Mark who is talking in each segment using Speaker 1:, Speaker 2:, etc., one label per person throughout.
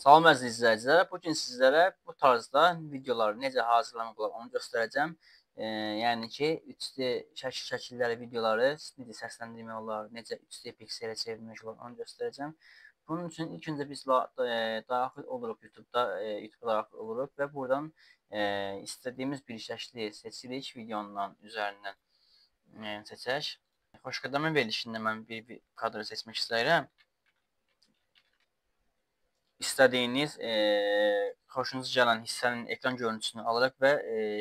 Speaker 1: Salam əziz izləyicilər. Bu gün sizlərə bu tarzda videoları necə hazırlamaq olar onu göstərəcəm. Yəni ki, 3D şəkilləri, videoları necə səsləndirmək olar, necə 3D pikselə çevirmək olar onu göstərəcəm. Bunun üçün ilk öncə biz daxil oluruq YouTube-da, YouTube-a daxil oluruq və buradan istədiyimiz bir şəkli seçirik, videonun üzərindən seçək. Xoşqədəmə verilişində mən bir kadr seçmək istəyirəm. İstədiyiniz xoşunuza gələn hissənin ekran görüntüsünü alırıq və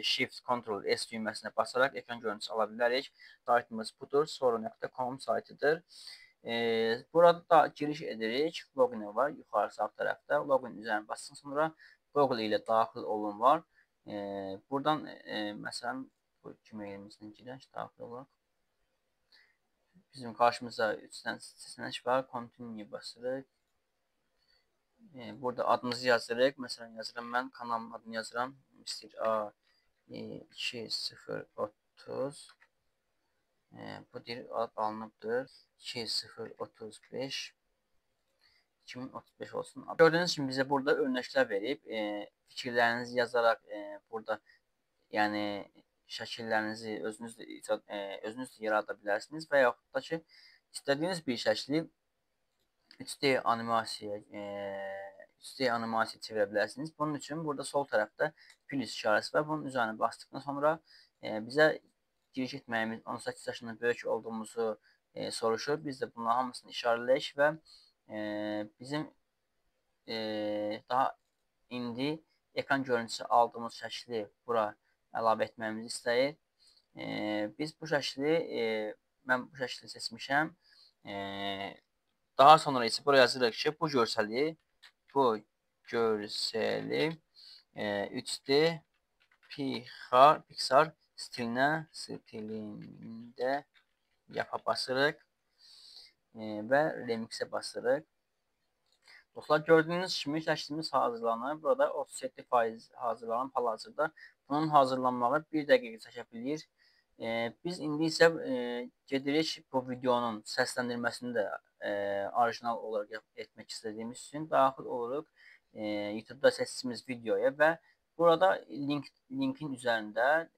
Speaker 1: Shift Ctrl S düyməsinə basaraq ekran görüntüsü ala bilərik. Saytımız budur, soru.com saytıdır. Burada da giriş edirik. Login var yuxarı sağ tərəfdə. Login üzərinə basdıqdan sonra Google ilə daxil olun var. Buradan məsələn bu Gmail-imizdən girək, daxil olaq. Bizim qarşımıza 3 dənə seçenek var. Continue basırıq. Burada adımızı yazırıq. Məsələn, yazıram mən. Kanalın adını yazıram. Mr. A 2030. Bu ad alınıbdır. 2035. 2035 olsun. Gördüğünüz kimi bizə burada örnəklər verib. Fikirlərinizi yazaraq burada yəni şəkillərinizi özünüz yarada bilərsiniz və yaxud da ki, istədiyiniz bir şəkli 3D animasiya çevirə bilərsiniz. Bunun üçün burada sol tərəfdə plus işarəsi var. Bunun üzərinə basdıqdan sonra bizə giriş etməyimiz 18 yaşından böyük olduğumuzu soruşur. Biz də bunların hamısını işarələyik və bizim daha indi ekran görüntüsü aldığımız şəkli bura əlavə etməyimizi istəyir. Biz bu şəkli, mən bu şəkli seçmişəm. Daha sonra isə buraya yazırıq ki, bu görsəli 3D Pixar stilində yapa basırıq və remixə basırıq. Dostlar, gördüyünüz kimi şəklimiz hazırlanır. Burada 37% hazırlanıb hal-hazırda. Bunun hazırlanmağı 1 dəqiqə çəkə bilir. Biz indi isə gedirik bu videonun səsləndirməsini də orijinal olaraq etmək istədiyimiz üçün daxil oluruq YouTube-da seçdiyimiz videoya və burada linkin üzərində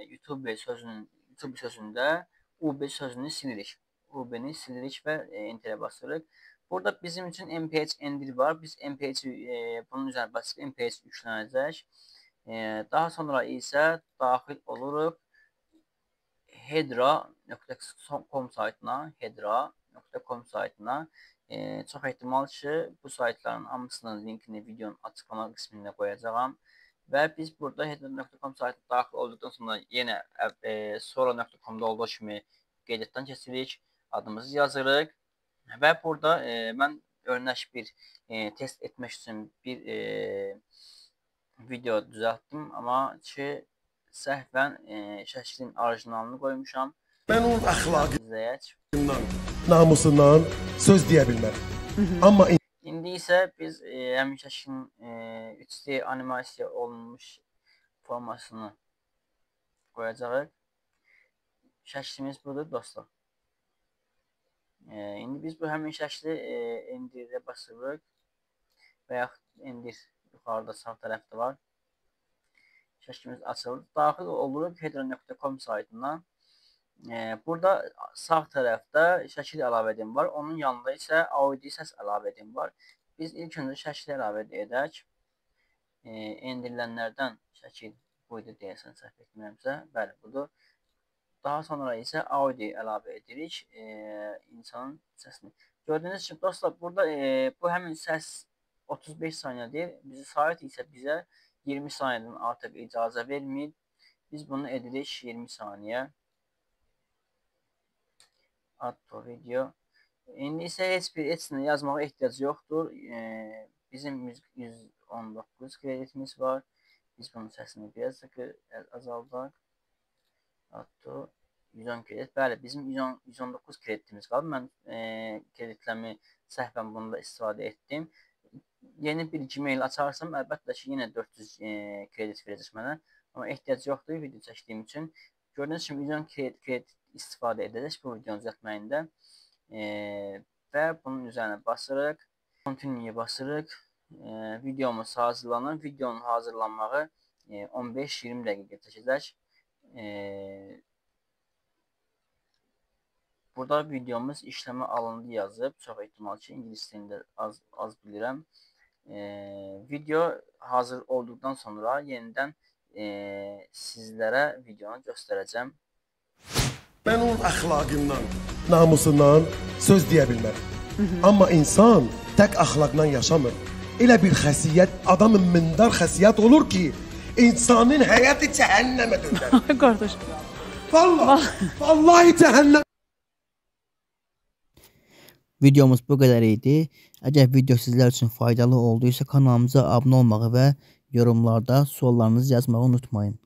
Speaker 1: YouTube sözündə UB sözünü silirik. UB-ni silirik və enterə basırıq. Burada bizim üçün MPH endir var. Biz MPH-i bunun üzərinə basıb MPH yüklənəcək. Daha sonra isə daxil oluruq hedra.com saytına. Çox ehtimal ki, bu saytların hamısının linkini videonun açıqlama qismində qoyacağam. Və biz burada hedra.com saytına daxil olduqdan sonra yenə sonra.com-da olduğu kimi qeydiyyatdan keçirik. Adımızı yazırıq. Və burada mən örnək bir test etmək üçün bir video düzəltdim. Amma ki, səhvən şəklin orijinalını qoymuşam.
Speaker 2: Mən onun əxlaqından, namusundan söz deyə bilmərəm. Amma
Speaker 1: indi isə biz həmin şəklin 3D animasiya olunmuş formasını qoyacağıq. Şəklimiz budur dostlar. İndi biz bu həmin şəkli endirə basırıq və yaxud endir yuxarıda sağ tərəfdə var. Şəklimiz açılır. Daxil oluruq hedra.com saytına. Burada sağ tərəfdə şəkil əlavə edim var. Onun yanında isə audio səs əlavə edim var. Biz ilk öncə şəkli əlavə edək. Endirilənlərdən şəkil buydu deyəsən, səhv etmirəmsə. Bəli, budur. Daha sonra isə audio əlavə edirik. İnsanın səsini. Gördüyünüz kimi dostlar, burada bu həmin səs 35 saniyədir. Sayt isə bizə 20 saniyədən artıq icazə vermir. Biz bunu edirik 20 saniyə. Add to video. İndi isə heç nə yazmağa ehtiyac yoxdur. Bizim 119 kreditimiz var. Biz bunun səsini biraz azaldaq. Add to 110 kredit. Bəli, bizim 119 kreditimiz qaldı. Mən kreditlərimi səhvən bunda istifadə etdim. Yeni bir Gmail açarsam, əlbəttə ki, yenə 400 kredit verəcək mənə. Amma ehtiyac yoxdur video çəkdiyim üçün. Gördüyünüz kimi 110 kredit istifadə edəcək bu videonun düzəltməyində. Və bunun üzərinə basırıq. Continue basırıq. videomuz hazırlanır. Videonun hazırlanmağı 15-20 dəqiqə çəkəcək. Burada videomuz işləmə alındı yazıb. Çox ehtimal ki, ingilis dilində az bilirəm. Video hazır olduqdan sonra yenidən sizlərə videonu göstərəcəm.
Speaker 2: Mən onun əxlaqından, namusundan söz deyə bilmərəm. Amma insan tək əxlaqdan yaşamır. Elə bir xəsiyyət, adamın mindar xəsiyyət olur ki, insanın həyatı cəhənnəmə dönər.
Speaker 3: Qardaş.
Speaker 2: Vallahi cəhənnəm.
Speaker 4: Videomuz bu qədər idi. Əgər video sizlər üçün faydalı olduysa kanalımıza abunə olmağı və yorumlarda suallarınızı yazmağı unutmayın.